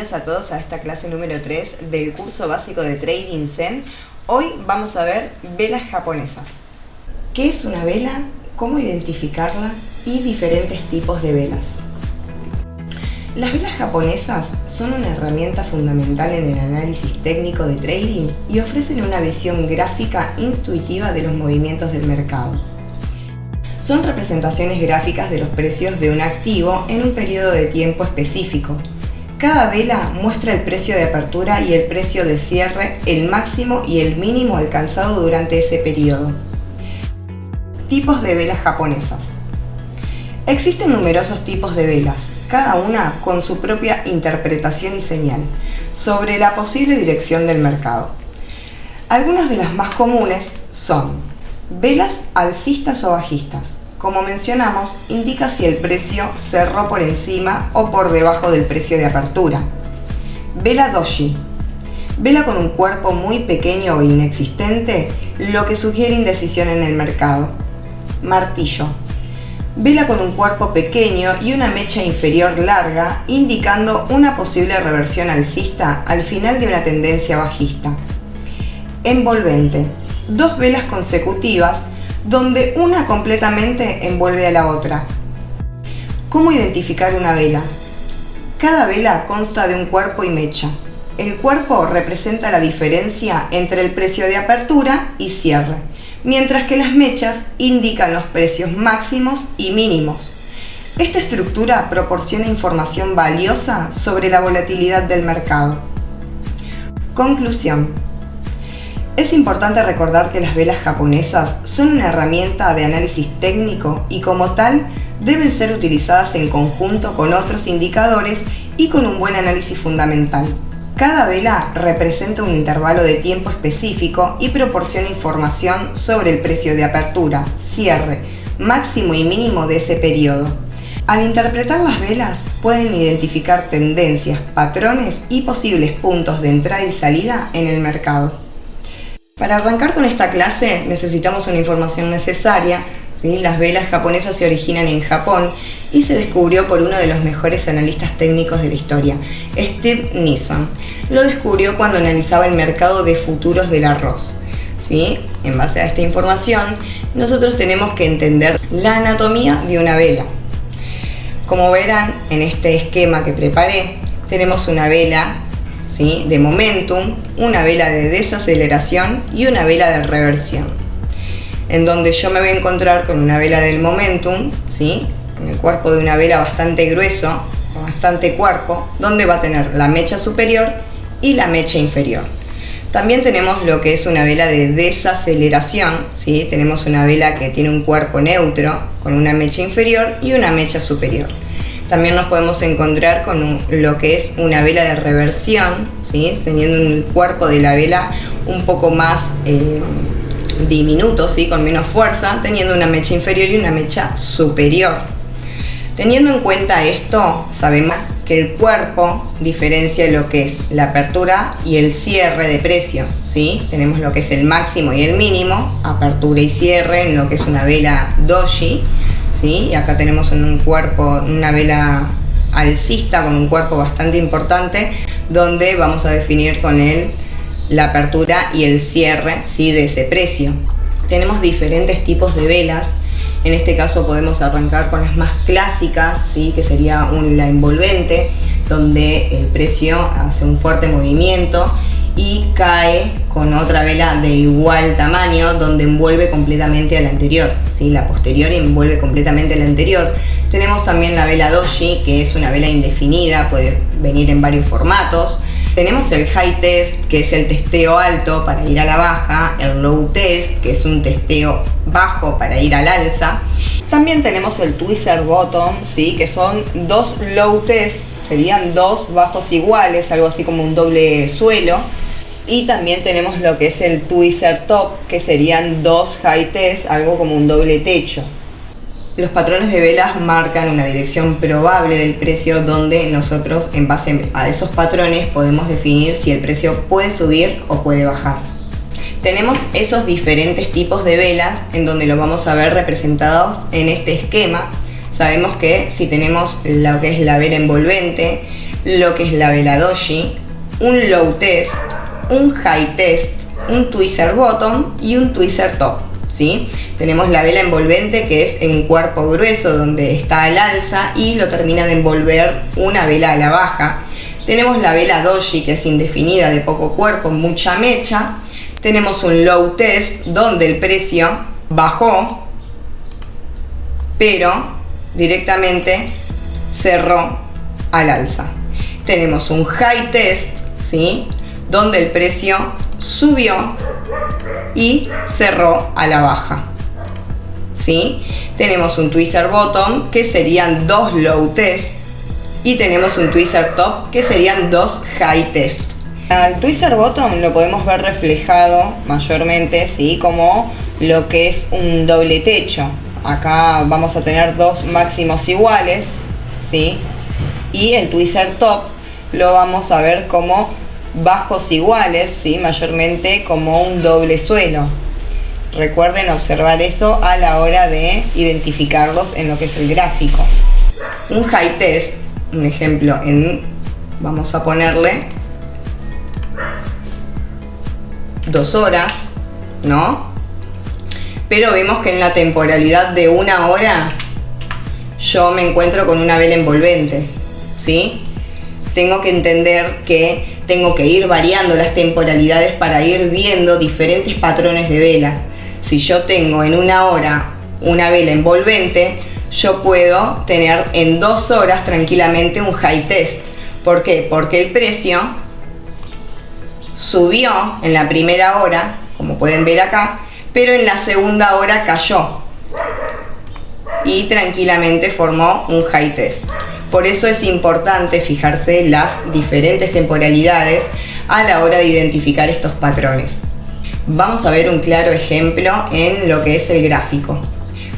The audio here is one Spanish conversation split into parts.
bienvenidos a todos a esta clase número 3 del curso básico de Trading Zen. Hoy vamos a ver velas japonesas. ¿Qué es una vela? ¿Cómo identificarla? Y diferentes tipos de velas. Las velas japonesas son una herramienta fundamental en el análisis técnico de trading y ofrecen una visión gráfica intuitiva de los movimientos del mercado. Son representaciones gráficas de los precios de un activo en un periodo de tiempo específico. Cada vela muestra el precio de apertura y el precio de cierre, el máximo y el mínimo alcanzado durante ese periodo. Tipos de velas japonesas. Existen numerosos tipos de velas, cada una con su propia interpretación y señal, sobre la posible dirección del mercado. Algunas de las más comunes son velas alcistas o bajistas. Como mencionamos, indica si el precio cerró por encima o por debajo del precio de apertura. Vela doji. Vela con un cuerpo muy pequeño o inexistente, lo que sugiere indecisión en el mercado. Martillo. Vela con un cuerpo pequeño y una mecha inferior larga, indicando una posible reversión alcista al final de una tendencia bajista. Envolvente. Dos velas consecutivas donde una completamente envuelve a la otra. ¿Cómo identificar una vela? Cada vela consta de un cuerpo y mecha. El cuerpo representa la diferencia entre el precio de apertura y cierre, mientras que las mechas indican los precios máximos y mínimos. Esta estructura proporciona información valiosa sobre la volatilidad del mercado. Conclusión. Es importante recordar que las velas japonesas son una herramienta de análisis técnico y como tal deben ser utilizadas en conjunto con otros indicadores y con un buen análisis fundamental. Cada vela representa un intervalo de tiempo específico y proporciona información sobre el precio de apertura, cierre, máximo y mínimo de ese periodo. Al interpretar las velas pueden identificar tendencias, patrones y posibles puntos de entrada y salida en el mercado. Para arrancar con esta clase necesitamos una información necesaria. ¿Sí? Las velas japonesas se originan en Japón y se descubrió por uno de los mejores analistas técnicos de la historia, Steve Nissen. Lo descubrió cuando analizaba el mercado de futuros del arroz. ¿Sí? En base a esta información, nosotros tenemos que entender la anatomía de una vela. Como verán en este esquema que preparé, tenemos una vela, ¿sí?, de momentum, una vela de desaceleración y una vela de reversión, en donde yo me voy a encontrar con una vela del momentum, ¿sí?, en el cuerpo de una vela bastante grueso, con bastante cuerpo, donde va a tener la mecha superior y la mecha inferior. También tenemos lo que es una vela de desaceleración, ¿sí? Tenemos una vela que tiene un cuerpo neutro con una mecha inferior y una mecha superior. También nos podemos encontrar con lo que es una vela de reversión, ¿sí?, teniendo el cuerpo de la vela un poco más diminuto, ¿sí?, con menos fuerza, teniendo una mecha inferior y una mecha superior. Teniendo en cuenta esto, sabemos que el cuerpo diferencia lo que es la apertura y el cierre de precio, ¿sí? Tenemos lo que es el máximo y el mínimo, apertura y cierre en lo que es una vela doji, ¿sí? Y acá tenemos un cuerpo, una vela alcista con un cuerpo bastante importante, donde vamos a definir con él la apertura y el cierre, ¿sí?, de ese precio. Tenemos diferentes tipos de velas. En este caso podemos arrancar con las más clásicas, ¿sí?, que sería la envolvente, donde el precio hace un fuerte movimiento y cae con otra vela de igual tamaño, donde envuelve completamente a la anterior, ¿sí? La posterior envuelve completamente a la anterior. Tenemos también la vela doji, que es una vela indefinida, puede venir en varios formatos. Tenemos el high test, que es el testeo alto para ir a la baja, el low test, que es un testeo bajo para ir al alza. También tenemos el twister bottom, ¿sí?, que son dos low test, serían dos bajos iguales, algo así como un doble suelo. Y también tenemos lo que es el twister top, que serían dos high test, algo como un doble techo. Los patrones de velas marcan una dirección probable del precio, donde nosotros en base a esos patrones podemos definir si el precio puede subir o puede bajar. Tenemos esos diferentes tipos de velas en donde lo vamos a ver representados en este esquema. Sabemos que si tenemos lo que es la vela envolvente, lo que es la vela doji, un low test, un high test, un tweezer bottom y un tweezer top, ¿sí? Tenemos la vela envolvente, que es en cuerpo grueso, donde está al alza y lo termina de envolver una vela a la baja. Tenemos la vela doji, que es indefinida, de poco cuerpo, mucha mecha. Tenemos un low test, donde el precio bajó, pero directamente cerró al alza. Tenemos un high test, ¿sí?, donde el precio subió y cerró a la baja, ¿sí? Tenemos un tweezer bottom, que serían dos low test, y tenemos un tweezer top, que serían dos high test. Al tweezer bottom lo podemos ver reflejado mayormente, ¿sí?, como lo que es un doble techo. Acá vamos a tener dos máximos iguales, ¿sí? Y el tweezer top lo vamos a ver como bajos iguales, ¿sí?, mayormente como un doble suelo. Recuerden observar eso a la hora de identificarlos en lo que es el gráfico. Un high test, un ejemplo, vamos a ponerle 2 horas, ¿no? Pero vemos que en la temporalidad de 1 hora yo me encuentro con una vela envolvente, ¿sí? Tengo que entender que tengo que ir variando las temporalidades para ir viendo diferentes patrones de vela. Si yo tengo en 1 hora una vela envolvente, yo puedo tener en 2 horas tranquilamente un high test. ¿Por qué? Porque el precio subió en la primera hora, como pueden ver acá, pero en la segunda hora cayó y tranquilamente formó un high test. Por eso es importante fijarse las diferentes temporalidades a la hora de identificar estos patrones. Vamos a ver un claro ejemplo en lo que es el gráfico.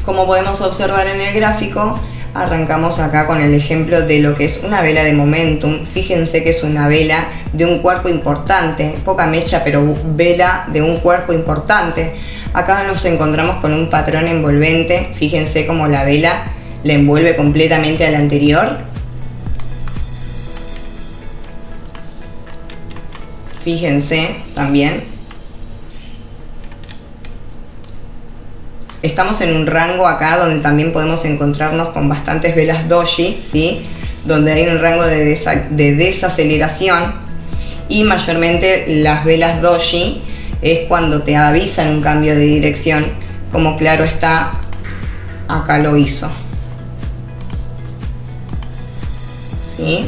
Como podemos observar en el gráfico, arrancamos acá con el ejemplo de lo que es una vela de momentum. Fíjense que es una vela de un cuerpo importante, poca mecha, pero vela de un cuerpo importante. Acá nos encontramos con un patrón envolvente. Fíjense cómo la vela le envuelve completamente al anterior. Fíjense también. Estamos en un rango acá donde también podemos encontrarnos con bastantes velas doji, ¿sí?, donde hay un rango de desaceleración, y mayormente las velas doji es cuando te avisan un cambio de dirección, como claro está, acá lo hizo, ¿sí?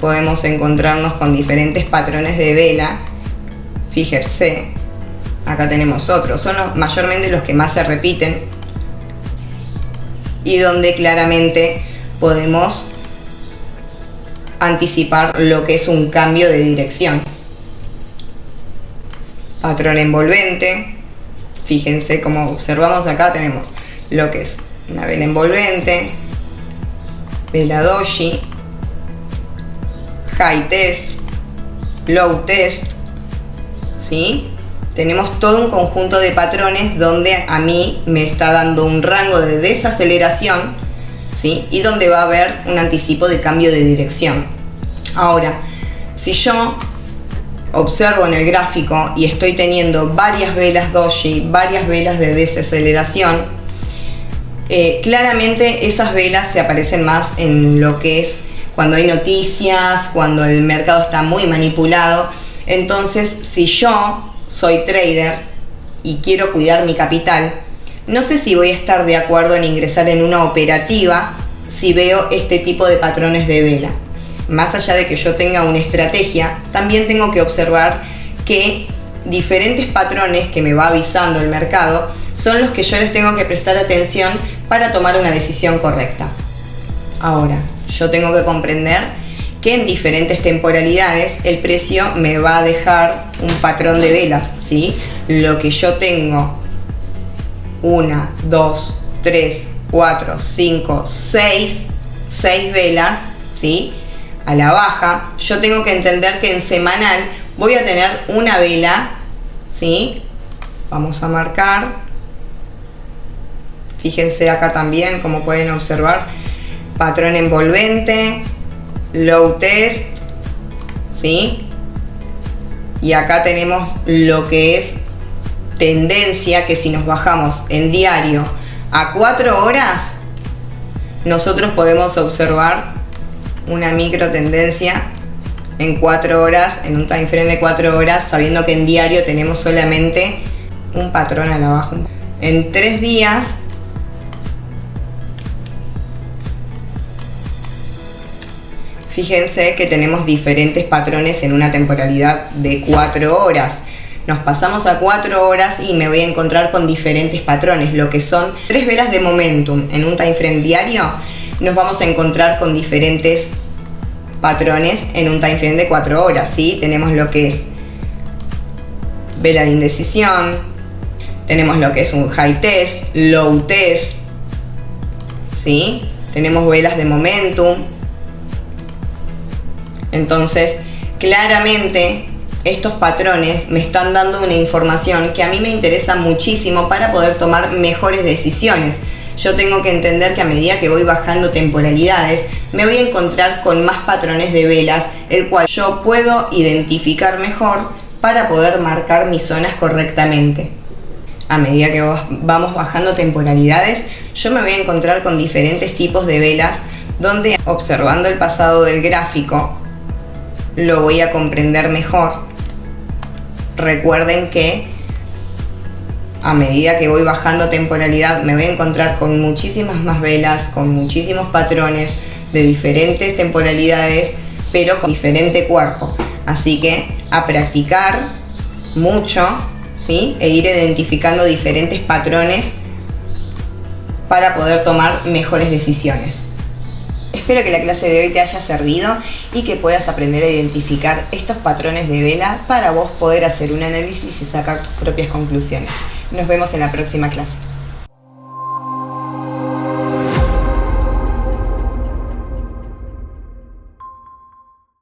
Podemos encontrarnos con diferentes patrones de vela. Fíjense, acá tenemos otros, son mayormente los que más se repiten y donde claramente podemos anticipar lo que es un cambio de dirección. Patrón envolvente, fíjense como observamos acá, tenemos lo que es una vela envolvente, vela doji, high test, low test, ¿sí? Tenemos todo un conjunto de patrones donde a mí me está dando un rango de desaceleración, ¿sí?, y donde va a haber un anticipo de cambio de dirección. Ahora, si yo observo en el gráfico y estoy teniendo varias velas doji, varias velas de desaceleración, claramente esas velas se aparecen más en lo que es cuando hay noticias, cuando el mercado está muy manipulado. Entonces, si yo soy trader y quiero cuidar mi capital, no sé si voy a estar de acuerdo en ingresar en una operativa si veo este tipo de patrones de vela. Más allá de que yo tenga una estrategia, también tengo que observar que diferentes patrones que me va avisando el mercado son los que yo les tengo que prestar atención para tomar una decisión correcta. Ahora, yo tengo que comprender que en diferentes temporalidades el precio me va a dejar un patrón de velas, ¿sí? Lo que yo tengo 1, 2, 3, 4, 5, 6 velas, ¿sí?, a la baja. Yo tengo que entender que en semanal voy a tener una vela, ¿sí? Vamos a marcar. Fíjense acá también, como pueden observar, patrón envolvente, low test, ¿sí? Y acá tenemos lo que es tendencia, que si nos bajamos en diario a 4 horas, nosotros podemos observar una micro tendencia en 4 horas, en un time frame de 4 horas, sabiendo que en diario tenemos solamente un patrón a la baja. En 3 días fíjense que tenemos diferentes patrones en una temporalidad de 4 horas. Nos pasamos a 4 horas y me voy a encontrar con diferentes patrones, lo que son 3 velas de momentum en un time frame diario. Nos vamos a encontrar con diferentes patrones en un time frame de 4 horas, ¿sí? Tenemos lo que es vela de indecisión, tenemos lo que es un high test, low test, ¿sí? Tenemos velas de momentum. Entonces, claramente estos patrones me están dando una información que a mí me interesa muchísimo para poder tomar mejores decisiones. Yo tengo que entender que a medida que voy bajando temporalidades, me voy a encontrar con más patrones de velas, el cual yo puedo identificar mejor para poder marcar mis zonas correctamente. A medida que vamos bajando temporalidades, yo me voy a encontrar con diferentes tipos de velas, donde observando el pasado del gráfico, lo voy a comprender mejor. Recuerden que a medida que voy bajando temporalidad me voy a encontrar con muchísimas más velas, con muchísimos patrones de diferentes temporalidades, pero con diferente cuerpo. Así que a practicar mucho, ¿sí? E ir identificando diferentes patrones para poder tomar mejores decisiones. Espero que la clase de hoy te haya servido y que puedas aprender a identificar estos patrones de vela para vos poder hacer un análisis y sacar tus propias conclusiones. Nos vemos en la próxima clase.